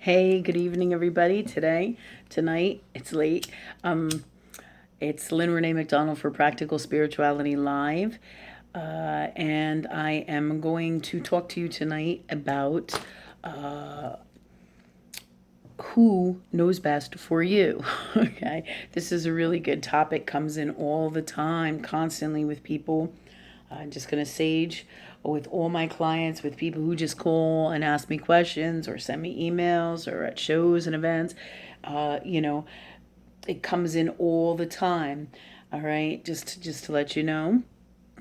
Hey, good evening, everybody. Tonight, it's late. It's Lynn Renee McDonald for Practical Spirituality Live. And I am going to talk to you tonight about who knows best for you. Okay. This is a really good topic, comes in all the time, constantly with people. I'm just going to sage with all my clients, with people who just call and ask me questions or send me emails or at shows and events. You know, it comes in all the time. All right, just to let you know.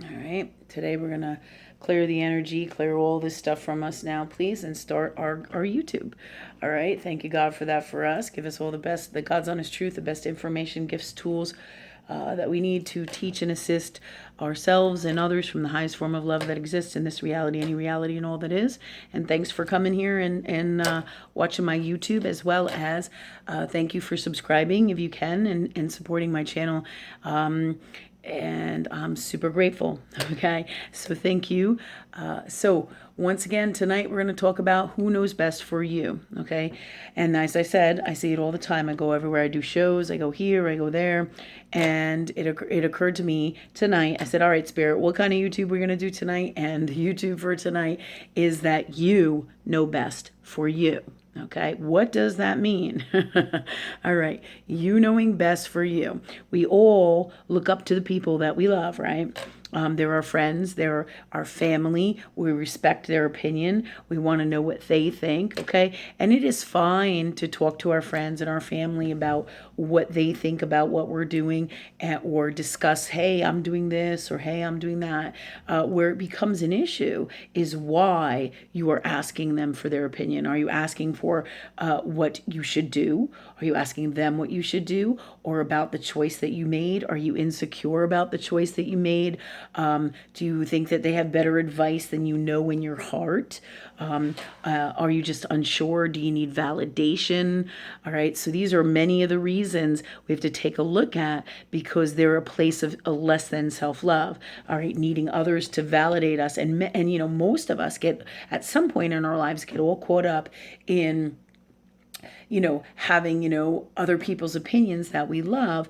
All right, today we're gonna clear the energy, clear all this stuff from us now, please, and start our YouTube. All right, thank you, God, for that for us. Give us all the best, the God's honest truth, the best information, gifts, tools that we need to teach and assist ourselves and others from the highest form of love that exists in this reality, any reality, and all that is. And thanks for coming here and watching my YouTube, as well as thank you for subscribing if you can and supporting my channel. And I'm super grateful. Okay, so thank you. So once again, tonight we're going to talk about who knows best for you. Okay, and as I said, I see it all the time. I go everywhere. I do shows. I go here. I go there, and it occurred to me tonight. I said, "All right, Spirit, what kind of YouTube we're going to do tonight?" And the YouTube for tonight is that you know best for you. Okay, what does that mean? All right, you knowing best for you. We all look up to the people that we love, right? They're our friends, they're our family. We respect their opinion. We want to know what they think, okay? And it is fine to talk to our friends and our family about what they think about what we're doing, or discuss, hey, I'm doing this, or hey, I'm doing that. Where it becomes an issue is why you are asking them for their opinion. Are you asking for what you should do? Are you asking them what you should do, or about the choice that you made? Are you insecure about the choice that you made? Do you think that they have better advice than you know in your heart? Are you just unsure? Do you need validation? All right. So these are many of the reasons we have to take a look at, because they're a place of a less than self-love. All right. Needing others to validate us. And, you know, most of us get at some point in our lives get all caught up in, you know, having, you know, other people's opinions that we love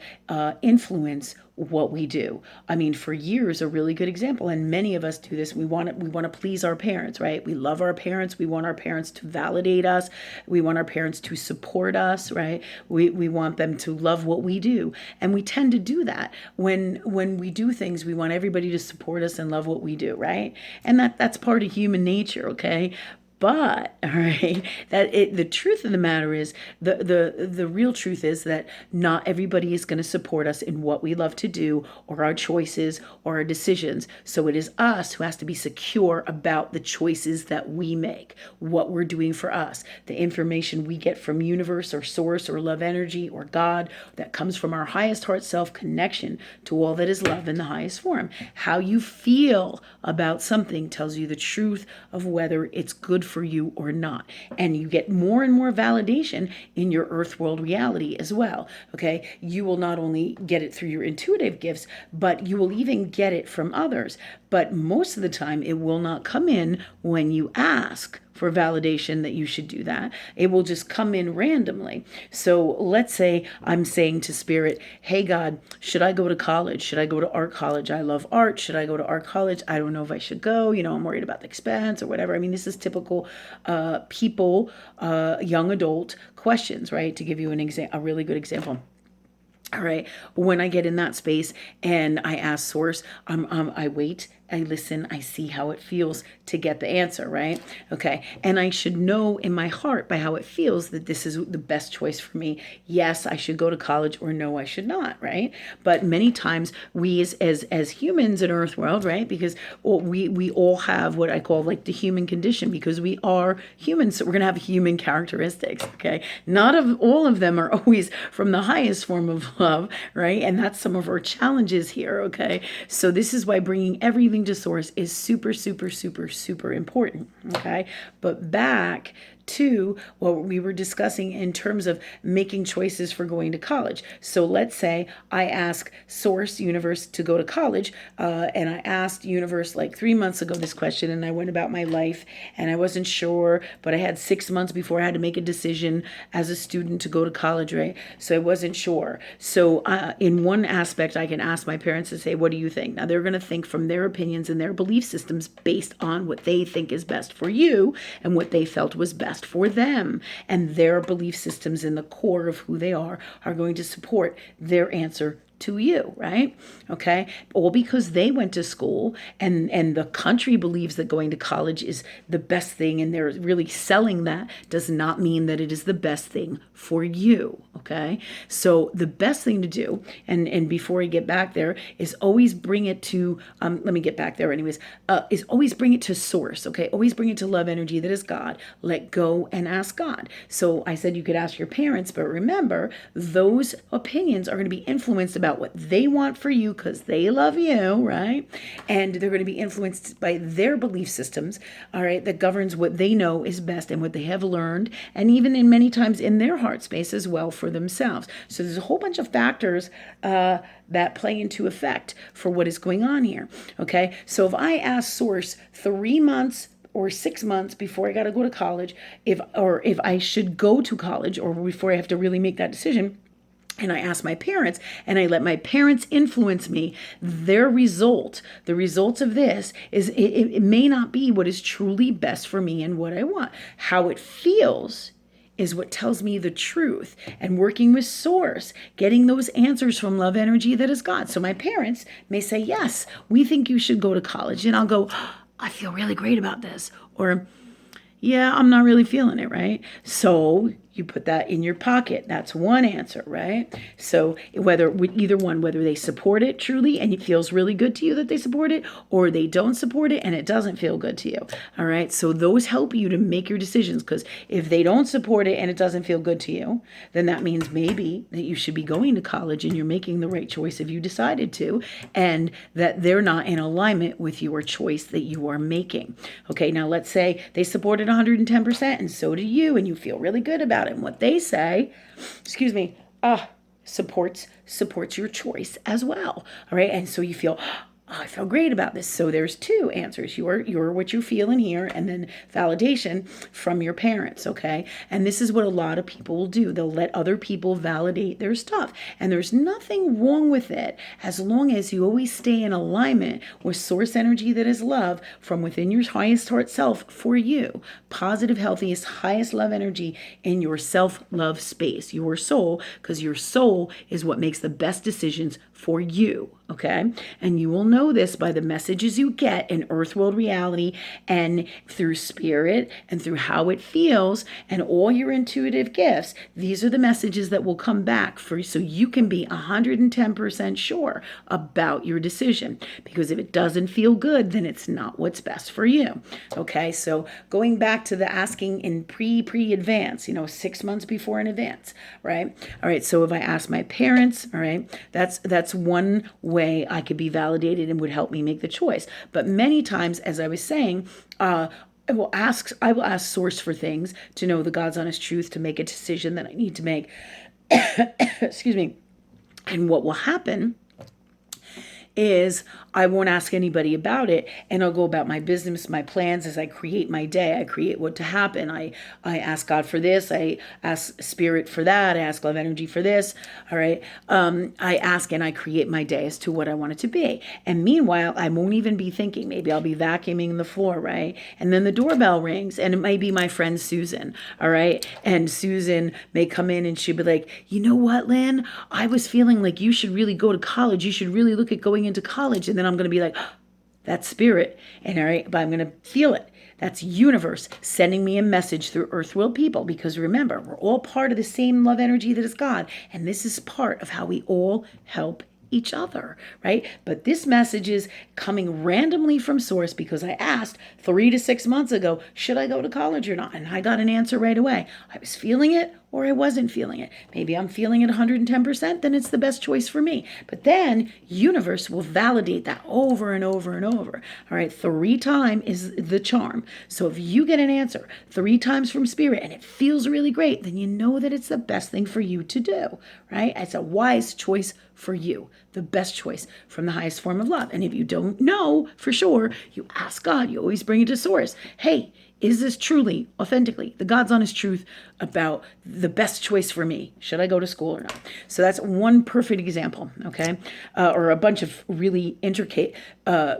influence what we do. I mean, for years, a really good example, and many of us do this. We want to please our parents, right? We love our parents. We want our parents to validate us. We want our parents to support us, right? We want them to love what we do, and we tend to do that when we do things. We want everybody to support us and love what we do, right? And that's part of human nature, okay? But all right, the truth of the matter is, the real truth is that not everybody is going to support us in what we love to do, or our choices, or our decisions. So it is us who has to be secure about the choices that we make, what we're doing for us, the information we get from universe or source or love energy or God, that comes from our highest heart self connection to all that is love in the highest form. How you feel about something tells you the truth of whether it's good for you or not. And you get more and more validation in your earth world reality as well. Okay. You will not only get it through your intuitive gifts, but you will even get it from others. But most of the time, it will not come in when you ask for validation that you should do that. It will just come in randomly. So let's say I'm saying to Spirit, hey, God, should I go to college? Should I go to art college? I love art. Should I go to art college? I don't know if I should go. You know, I'm worried about the expense or whatever. I mean, this is typical people, young adult questions, right? To give you a really good example. All right. When I get in that space and I ask source, I wait, I listen, I see how it feels to get the answer, right? Okay. And I should know in my heart by how it feels that this is the best choice for me. Yes, I should go to college, or no, I should not, right? But many times we as humans in Earth world, right? Because we all have what I call like the human condition, because we are humans. So we're going to have human characteristics. Okay. Not all of them are always from the highest form of love, right? And that's some of our challenges here. Okay. So this is why bringing everything to source is super, super, super, super important. Okay. But back to what we were discussing in terms of making choices for going to college. So let's say I ask Source Universe to go to college, and I asked Universe like 3 months ago this question, and I went about my life, and I wasn't sure, but I had 6 months before I had to make a decision as a student to go to college, right? So I wasn't sure. So in one aspect, I can ask my parents to say, what do you think? Now they're going to think from their opinions and their belief systems based on what they think is best for you and what they felt was best for them. And their belief systems in the core of who they are going to support their answer to you, right? Okay. All because they went to school and the country believes that going to college is the best thing and they're really selling that does not mean that it is the best thing for you. Okay. So the best thing to do, and before I get back there, is always bring it to, let me get back there anyways, is always bring it to source. Okay. Always bring it to love energy that is God. Let go and ask God. So I said you could ask your parents, but remember, those opinions are going to be influenced about what they want for you because they love you, right? And they're going to be influenced by their belief systems, all right, that governs what they know is best and what they have learned, and even in many times in their heart space as well for themselves. So there's a whole bunch of factors that play into effect for what is going on here, okay? So if I ask Source 3 months or 6 months before I got to go to college, if I should go to college or before I have to really make that decision, and I ask my parents and I let my parents influence me, the results of this is it may not be what is truly best for me and what I want. How it feels is what tells me the truth. And working with Source, getting those answers from love energy that is God. So my parents may say, yes, we think you should go to college. And I'll go, I feel really great about this. Or, yeah, I'm not really feeling it, right? So you put that in your pocket. That's one answer, right? So whether they support it truly and it feels really good to you that they support it, or they don't support it and it doesn't feel good to you. All right. So those help you to make your decisions, because if they don't support it and it doesn't feel good to you, then that means maybe that you should be going to college and you're making the right choice if you decided to, and that they're not in alignment with your choice that you are making. Okay. Now let's say they support it 110% and so do you, and you feel really good about it. And what they say, supports your choice as well. All right. And so you feel, I feel great about this. So there's two answers. You're what you feel in here, and then validation from your parents, okay? And this is what a lot of people will do. They'll let other people validate their stuff. And there's nothing wrong with it as long as you always stay in alignment with source energy that is love from within your highest heart self for you. Positive, healthiest, highest love energy in your self-love space, your soul, because your soul is what makes the best decisions for you, okay? And you will know this by the messages you get in Earth World Reality and through spirit and through how it feels and all your intuitive gifts. These are the messages that will come back for you so you can be 110% sure about your decision. Because if it doesn't feel good, then it's not what's best for you, okay? So going back to the asking in pre-advance, 6 months before in advance, right? All right, so if I ask my parents, all right, that's one way I could be validated and would help me make the choice. But many times, as I was saying, I will ask Source for things to know the God's honest truth to make a decision that I need to make. Excuse me. And what will happen is I won't ask anybody about it, and I'll go about my business, my plans as I create my day. I create what to happen. I ask God for this. I ask Spirit for that. I ask love energy for this. All right. I ask and I create my day as to what I want it to be. And meanwhile, I won't even be thinking. Maybe I'll be vacuuming the floor, right? And then the doorbell rings, and it might be my friend Susan. All right. And Susan may come in and she'll be like, you know what, Lynn? I was feeling like you should really go to college. You should really look at going into college. And then I'm going to be like, oh, that's spirit. And all right, but I'm going to feel it. That's universe sending me a message through Earth World people. Because remember, we're all part of the same love energy that is God. And this is part of how we all help each other, right? But this message is coming randomly from source because I asked 3 to 6 months ago, should I go to college or not? And I got an answer right away. I was feeling it or I wasn't feeling it. Maybe I'm feeling it 110%, then it's the best choice for me. But then universe will validate that over and over and over. All right, 3 times is the charm. So if you get an answer 3 times from spirit and it feels really great, then you know that it's the best thing for you to do, right? It's a wise choice for you, the best choice from the highest form of love. And if you don't know for sure, you ask God, you always bring it to source. Hey, is this truly, authentically, the God's honest truth about the best choice for me? Should I go to school or not? So that's one perfect example, okay? Or a bunch of really intricate,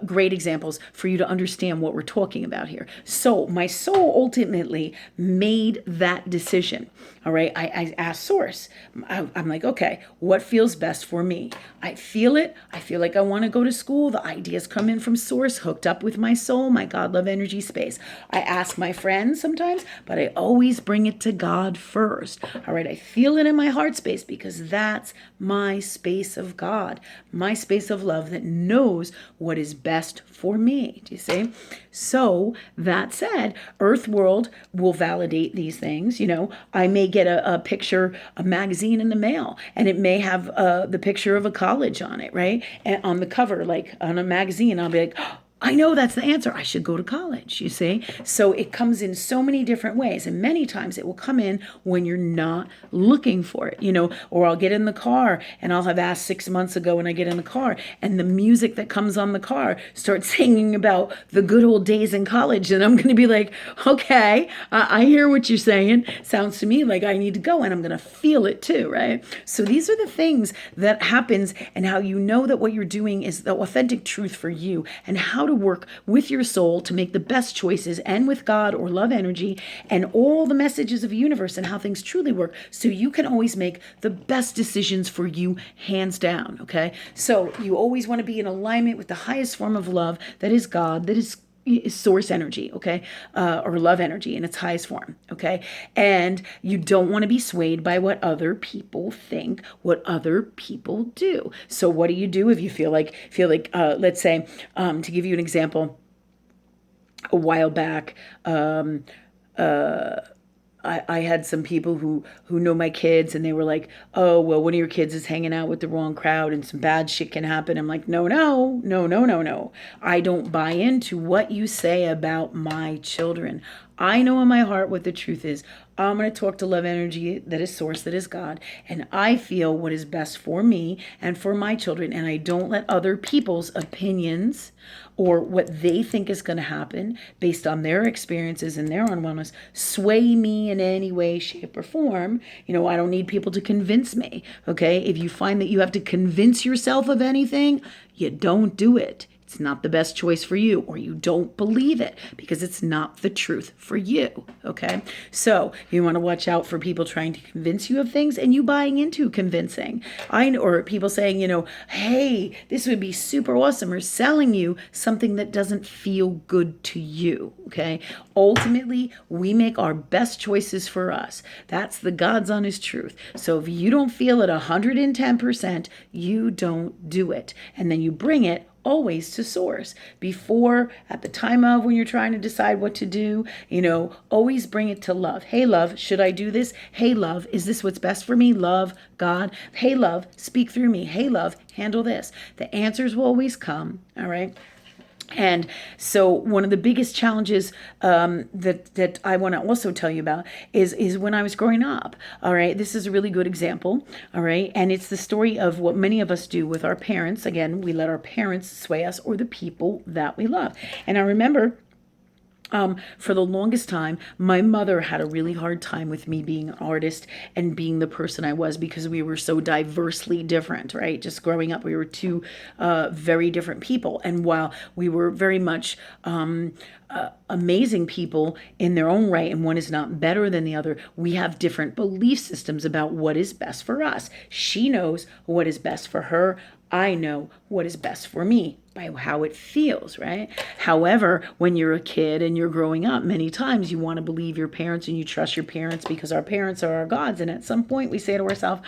great examples for you to understand what we're talking about here. So my soul ultimately made that decision, all right? I asked source. I'm like, okay, what feels best for me? I feel it. I feel like I want to go to school. The ideas come in from source, hooked up with my soul, my God, love, energy space. I ask my friends sometimes, but I always bring it to God first. All right, I feel it in my heart space because that's my space of God, my space of love that knows what is best for me. Do you see? So that said, Earth World will validate these things. You know, I may get a picture, a magazine in the mail, and it may have the picture of a college on it, right? And on the cover, like on a magazine, I'll be like, oh, I know that's the answer. I should go to college, you see? So it comes in so many different ways. And many times it will come in when you're not looking for it, you know, or I'll get in the car and I'll have asked 6 months ago when I get in the car and the music that comes on the car starts singing about the good old days in college. And I'm going to be like, okay, I hear what you're saying. Sounds to me like I need to go and I'm going to feel it too, right? So these are the things that happens and how you know that what you're doing is the authentic truth for you and how to work with your soul to make the best choices and with God or love energy and all the messages of the universe and how things truly work so you can always make the best decisions for you hands down, okay? So you always want to be in alignment with the highest form of love that is God, that is source energy, okay, or love energy in its highest form, okay, and you don't want to be swayed by what other people think, what other people do. So what do you do if you feel like let's say, to give you an example, a while back, I had some people who know my kids and they were like, oh, well, one of your kids is hanging out with the wrong crowd and some bad shit can happen. I'm like, no. I don't buy into what you say about my children. I know in my heart what the truth is. I'm going to talk to love energy that is source, that is God. And I feel what is best for me and for my children. And I don't let other people's opinions or what they think is going to happen based on their experiences and their own wellness sway me in any way, shape, or form. You know, I don't need people to convince me. Okay. If you find that you have to convince yourself of anything, you don't do it. It's not the best choice for you, or you don't believe it because it's not the truth for you, okay? So you want to watch out for people trying to convince you of things and you buying into convincing. Or people saying, you know, hey, this would be super awesome, or selling you something that doesn't feel good to you, okay? Ultimately, we make our best choices for us. That's the God's honest truth. So if you don't feel it 110%, you don't do it. And then you bring it always to source before, at the time of, when you're trying to decide what to do, you know, always bring it to love. Hey, love, should I do this? Hey, love, is this what's best for me? Love, God. Hey, love, speak through me. Hey, love, handle this. The answers will always come. All right. And so one of the biggest challenges that I want to also tell you about is when I was growing up. All right. This is a really good example. All right. And it's the story of what many of us do with our parents. Again, we let our parents sway us or the people that we love. And I remember for the longest time, my mother had a really hard time with me being an artist and being the person I was because we were so diversely different, right? Just growing up, we were two very different people. And while we were very much amazing people in their own right, and one is not better than the other, we have different belief systems about what is best for us. She knows what is best for her. I know what is best for me by how it feels, right? However, when you're a kid and you're growing up, many times you want to believe your parents and you trust your parents because our parents are our gods. And at some point we say to ourselves,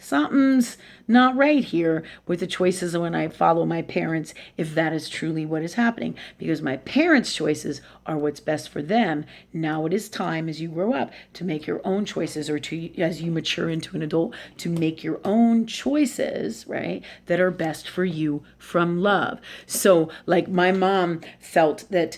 something's not right here with the choices when I follow my parents, if that is truly what is happening. Because my parents' choices are what's best for them. Now it is time, as you grow up, to make your own choices, or to, as you mature into an adult, to make your own choices, right, that are best for you from love. So, like, my mom felt that,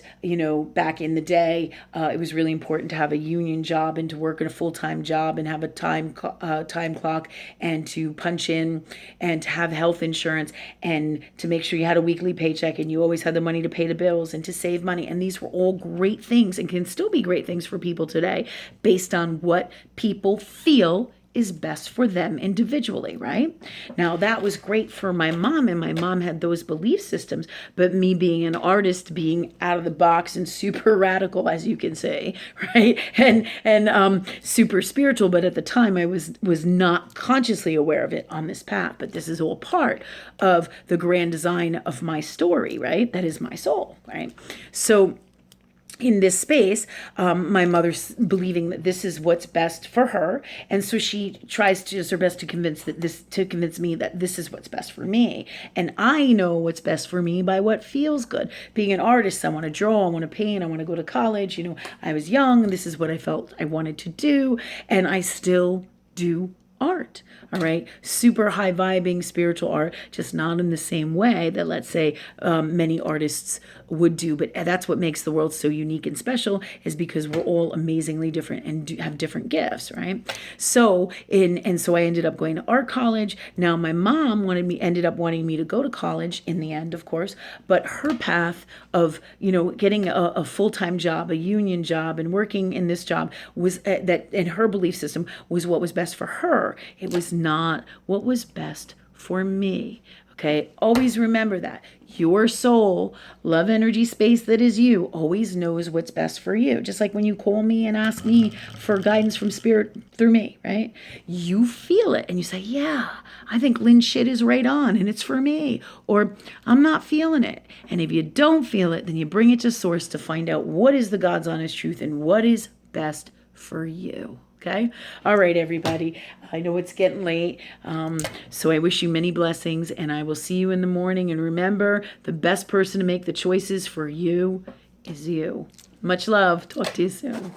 back in the day, it was really important to have a union job and to work in a full-time job and have a time clock and to punch in and to have health insurance and to make sure you had a weekly paycheck and you always had the money to pay the bills and to save money. And these were all great things and can still be great things for people today based on what people feel is best for them individually, right? Now, that was great for my mom, and my mom had those belief systems, but me being an artist, being out of the box and super radical, as you can say, right? And super spiritual, but at the time I was not consciously aware of it on this path, but this is all part of the grand design of my story, right? That is my soul, right? So in this space, my mother's believing that this is what's best for her, and so she tries to does her best to convince me that this is what's best for me, and I know what's best for me by what feels good. Being an artist, I want to draw, I want to paint, I want to go to college. I was young, and this is what I felt I wanted to do, and I still do art. All right, super high vibing spiritual art, just not in the same way that, let's say, many artists would do. But that's what makes the world so unique and special, is because we're all amazingly different and have different gifts, right? So so I ended up going to art college. Now my mom ended up wanting me to go to college in the end, of course, but her path of getting a full-time job, a union job, and working in this job was that in her belief system was what was best for her. It was not what was best for me. Okay, always remember that. Your soul, love energy space that is you, always knows what's best for you. Just like when you call me and ask me for guidance from spirit through me, right? You feel it and you say, yeah, I think Lynn's shit is right on and it's for me. Or I'm not feeling it. And if you don't feel it, then you bring it to source to find out what is the God's honest truth and what is best for you. Okay. All right, everybody. I know it's getting late. So I wish you many blessings, and I will see you in the morning. And remember, the best person to make the choices for you is you. Much love. Talk to you soon.